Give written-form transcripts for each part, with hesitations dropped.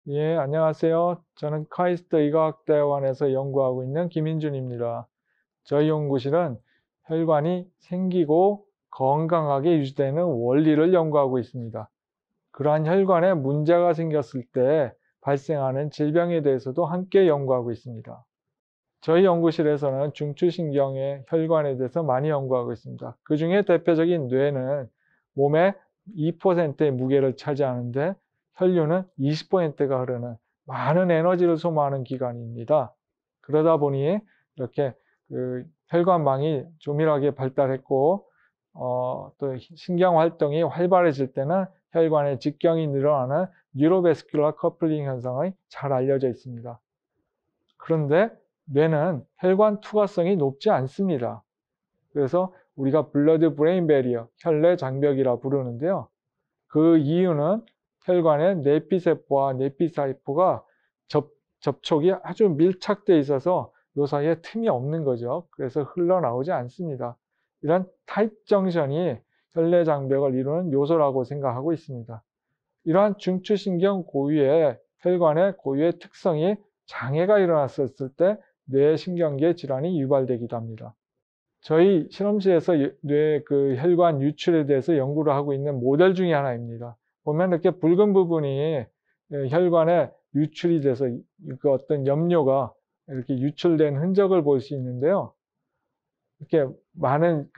예, 안녕하세요. 저는 카이스트 의과학대학원에서 연구하고 있는 김인준입니다. 저희 연구실은 혈관이 생기고 건강하게 유지되는 원리를 연구하고 있습니다. 그러한 혈관에 문제가 생겼을 때 발생하는 질병에 대해서도 함께 연구하고 있습니다. 저희 연구실에서는 중추신경의 혈관에 대해서 많이 연구하고 있습니다. 그 중에 대표적인 뇌는 몸의 2%의 무게를 차지하는데 혈류는 20%가 흐르는 많은 에너지를 소모하는 기관입니다. 그러다 보니 이렇게 혈관망이 조밀하게 발달했고 또 신경 활동이 활발해질 때는 혈관의 직경이 늘어나는 뉴로베스큘러 커플링 현상이 잘 알려져 있습니다. 그런데 뇌는 혈관 투과성이 높지 않습니다. 그래서 우리가 블러드 브레인 베리어, 혈내 장벽이라 부르는데요. 그 이유는 혈관의 내피세포와 내피사이포가 접촉이 아주 밀착되어 있어서 이 사이에 틈이 없는 거죠. 그래서 흘러나오지 않습니다. 이런 타입 정션이 혈내 장벽을 이루는 요소라고 생각하고 있습니다. 이러한 중추신경 고유의 혈관의 고유의 특성이 장애가 일어났을 때 뇌신경계 질환이 유발되기도 합니다. 저희 실험실에서 뇌 혈관 유출에 대해서 연구를 하고 있는 모델 중에 하나입니다. 보면 이렇게 붉은 부분이 혈관에 유출이 돼서 그 어떤 염료가 이렇게 유출된 흔적을 볼 수 있는데요. 이렇게 많은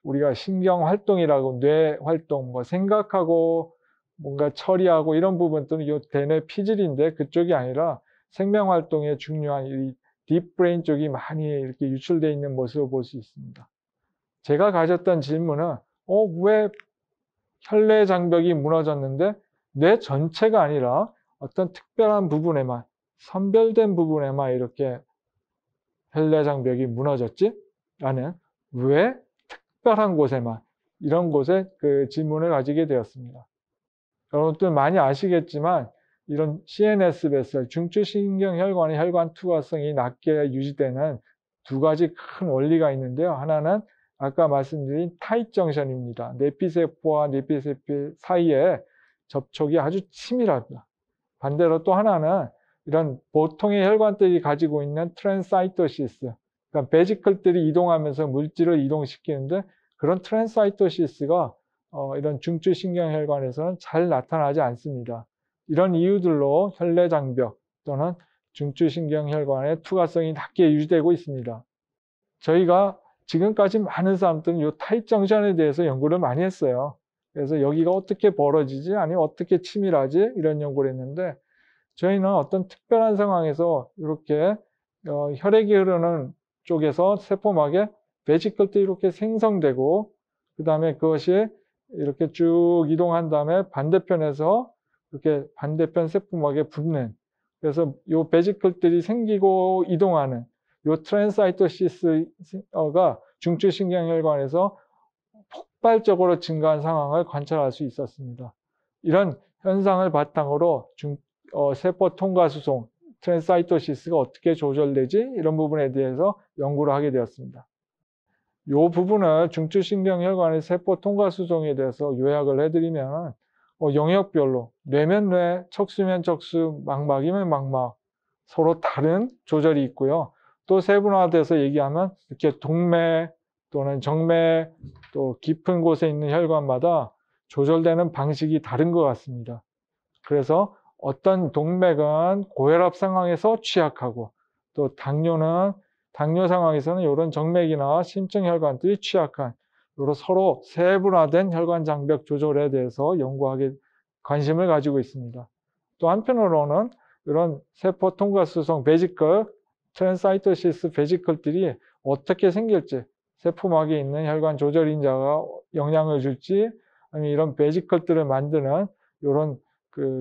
우리가 신경 활동이라고 뇌 활동, 뭐 생각하고 뭔가 처리하고 이런 부분들은 이 대뇌 피질인데 그쪽이 아니라 생명 활동에 중요한 이 딥브레인 쪽이 많이 이렇게 유출되어 있는 모습을 볼 수 있습니다. 제가 가졌던 질문은 왜 혈내 장벽이 무너졌는데 뇌 전체가 아니라 어떤 특별한 부분에만 선별된 부분에만 이렇게 혈내 장벽이 무너졌지? 라는 왜 특별한 곳에만 이런 곳에 질문을 가지게 되었습니다. 여러분들 많이 아시겠지만 이런 CNS 배설, 중추신경혈관의 혈관 투과성이 낮게 유지되는 두 가지 큰 원리가 있는데요. 하나는 아까 말씀드린 타입 정션입니다. 내피세포와 내피세포 사이에 접촉이 아주 치밀합니다. 반대로 또 하나는 이런 보통의 혈관들이 가지고 있는 트랜사이토시스, 그러니까 베지클들이 이동하면서 물질을 이동시키는데 그런 트랜사이토시스가 이런 중추신경혈관에서는 잘 나타나지 않습니다. 이런 이유들로 혈내장벽 또는 중추신경혈관의 투과성이 낮게 유지되고 있습니다. 저희가 지금까지 많은 사람들은 이 타입 정션에 대해서 연구를 많이 했어요. 그래서 여기가 어떻게 벌어지지? 아니면 어떻게 치밀하지? 이런 연구를 했는데 저희는 어떤 특별한 상황에서 이렇게 혈액이 흐르는 쪽에서 세포막에 베지클들이 이렇게 생성되고 그 다음에 그것이 이렇게 쭉 이동한 다음에 반대편에서 이렇게 반대편 세포막에 붙는, 그래서 이 베지클들이 생기고 이동하는 이 트랜사이토시스가 중추신경혈관에서 폭발적으로 증가한 상황을 관찰할 수 있었습니다. 이런 현상을 바탕으로 세포 통과 수송, 트랜사이토시스가 어떻게 조절되지? 이런 부분에 대해서 연구를 하게 되었습니다. 이 부분을 중추신경혈관의 세포 통과 수송에 대해서 요약을 해드리면 영역별로 뇌면 뇌, 척수면 척수, 망막이면 망막 서로 다른 조절이 있고요. 또 세분화돼서 얘기하면 이렇게 동맥 또는 정맥 또 깊은 곳에 있는 혈관마다 조절되는 방식이 다른 것 같습니다. 그래서 어떤 동맥은 고혈압 상황에서 취약하고 또 당뇨 상황에서는 이런 정맥이나 심층혈관들이 취약한 이런 서로 세분화된 혈관 장벽 조절에 대해서 연구하게 관심을 가지고 있습니다. 또 한편으로는 이런 세포 통과 수송 베지클, 트랜사이토시스 베지클들이 어떻게 생길지, 세포막에 있는 혈관 조절 인자가 영향을 줄지, 아니면 이런 베지클들을 만드는 이런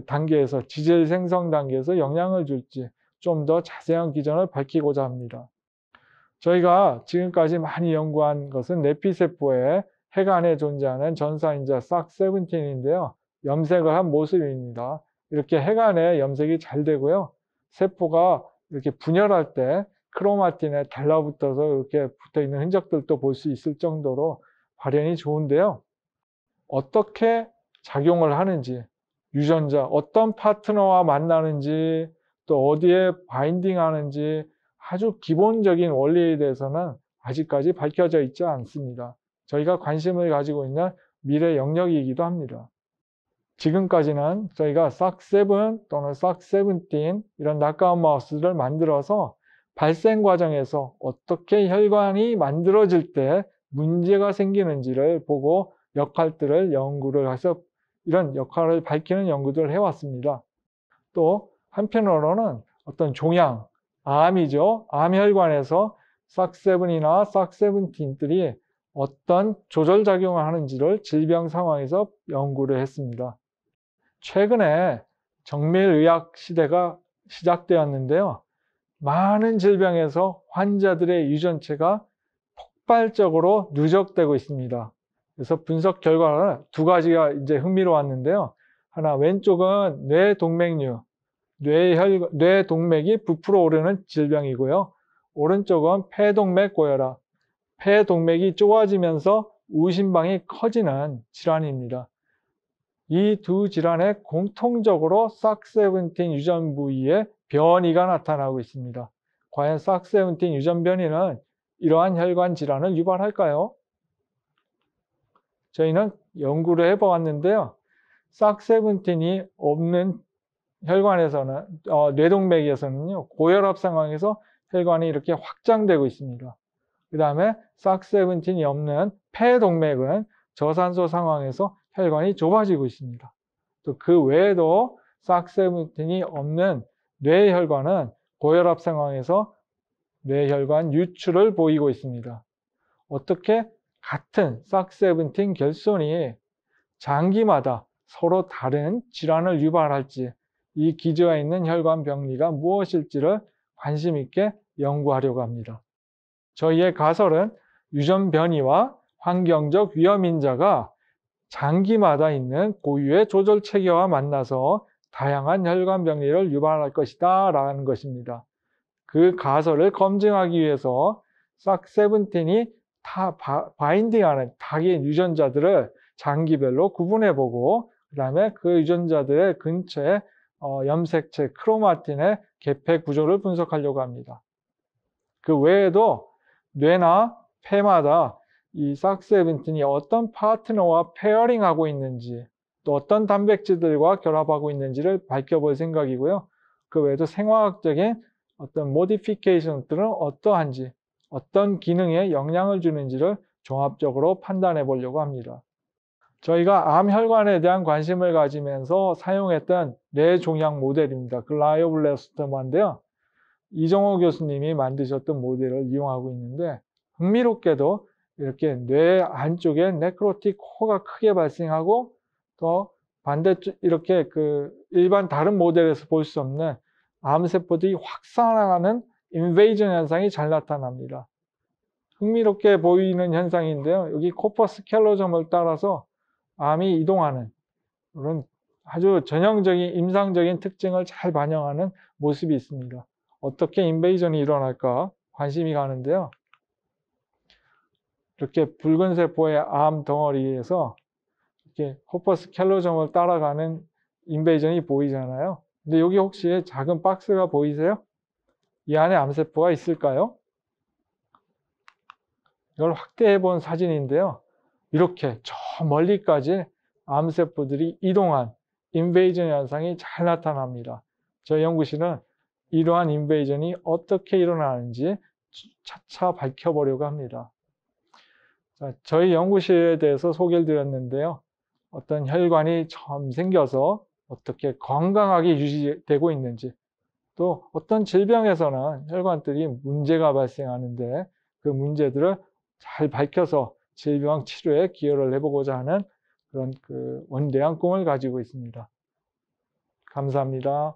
단계에서 지질 생성 단계에서 영향을 줄지 좀 더 자세한 기전을 밝히고자 합니다. 저희가 지금까지 많이 연구한 것은 내피세포의 해관에 존재하는 전사인자 싹17인데요. 염색을 한 모습입니다. 이렇게 해관에 염색이 잘 되고요. 세포가 이렇게 분열할 때 크로마틴에 달라붙어서 이렇게 붙어있는 흔적들도 볼 수 있을 정도로 발현이 좋은데요. 어떻게 작용을 하는지, 유전자, 어떤 파트너와 만나는지, 또 어디에 바인딩하는지 아주 기본적인 원리에 대해서는 아직까지 밝혀져 있지 않습니다. 저희가 관심을 가지고 있는 미래 영역이기도 합니다. 지금까지는 저희가 SOC7 또는 SOC17 이런 낙가운 마우스를 만들어서 발생 과정에서 어떻게 혈관이 만들어질 때 문제가 생기는지를 보고 역할들을 연구를 해서 이런 역할을 밝히는 연구들을 해왔습니다. 또 한편으로는 어떤 종양, 암이죠. 암혈관에서 SOC7이나 SOC17들이 어떤 조절작용을 하는지를 질병 상황에서 연구를 했습니다. 최근에 정밀의학 시대가 시작되었는데요. 많은 질병에서 환자들의 유전체가 폭발적으로 누적되고 있습니다. 그래서 분석 결과는 두 가지가 이제 흥미로웠는데요. 하나, 왼쪽은 뇌동맥류, 뇌동맥이 부풀어 오르는 질병이고요. 오른쪽은 폐동맥 고혈압, 폐동맥이 좁아지면서 우심방이 커지는 질환입니다. 이 두 질환에 공통적으로 SOC17 유전 부위에 변이가 나타나고 있습니다. 과연 SOC17 유전 변이는 이러한 혈관 질환을 유발할까요? 저희는 연구를 해보았는데요. SOC17이 없는 혈관에서는, 뇌동맥에서는요, 고혈압 상황에서 혈관이 이렇게 확장되고 있습니다. 그 다음에 SOC17이 없는 폐동맥은 저산소 상황에서 혈관이 좁아지고 있습니다. 또 그 외에도 SOC17이 없는 뇌혈관은 고혈압 상황에서 뇌혈관 유출을 보이고 있습니다. 어떻게 같은 SOC17 결손이 장기마다 서로 다른 질환을 유발할지, 이 기저에 있는 혈관 병리가 무엇일지를 관심 있게 연구하려고 합니다. 저희의 가설은 유전 변이와 환경적 위험 인자가 장기마다 있는 고유의 조절 체계와 만나서 다양한 혈관 병리를 유발할 것이다 라는 것입니다. 그 가설을 검증하기 위해서 SOC17이 바인딩하는 타깃 유전자들을 장기별로 구분해보고 그 다음에 그 유전자들의 근처에 염색체 크로마틴의 개폐 구조를 분석하려고 합니다. 그 외에도 뇌나 폐마다 이 SOC17이 어떤 파트너와 페어링하고 있는지 또 어떤 단백질들과 결합하고 있는지를 밝혀볼 생각이고요. 그 외에도 생화학적인 어떤 모디피케이션들은 어떠한지 어떤 기능에 영향을 주는지를 종합적으로 판단해 보려고 합니다. 저희가 암혈관에 대한 관심을 가지면서 사용했던 뇌종양 모델입니다. 글라이오블라스토마인데요. 이정호 교수님이 만드셨던 모델을 이용하고 있는데 흥미롭게도 이렇게 뇌 안쪽에 네크로틱 코어가 크게 발생하고 또 반대쪽 이렇게 그 일반 다른 모델에서 볼 수 없는 암세포들이 확산하는 인베이전 현상이 잘 나타납니다. 흥미롭게 보이는 현상인데요. 여기 코퍼스 캘로점을 따라서 암이 이동하는 그런 아주 전형적인 임상적인 특징을 잘 반영하는 모습이 있습니다. 어떻게 인베이전이 일어날까 관심이 가는데요. 이렇게 붉은 세포의 암 덩어리에서 이렇게 코퍼스 캘로점을 따라가는 인베이전이 보이잖아요. 근데 여기 혹시 작은 박스가 보이세요? 이 안에 암세포가 있을까요? 이걸 확대해 본 사진인데요. 이렇게 저 멀리까지 암세포들이 이동한 인베이전 현상이 잘 나타납니다. 저희 연구실은 이러한 인베이전이 어떻게 일어나는지 차차 밝혀보려고 합니다. 자, 저희 연구실에 대해서 소개를 드렸는데요. 어떤 혈관이 처음 생겨서 어떻게 건강하게 유지되고 있는지 또 어떤 질병에서는 혈관들이 문제가 발생하는데 그 문제들을 잘 밝혀서 질병 치료에 기여를 해보고자 하는 그런 원대한 꿈을 가지고 있습니다. 감사합니다.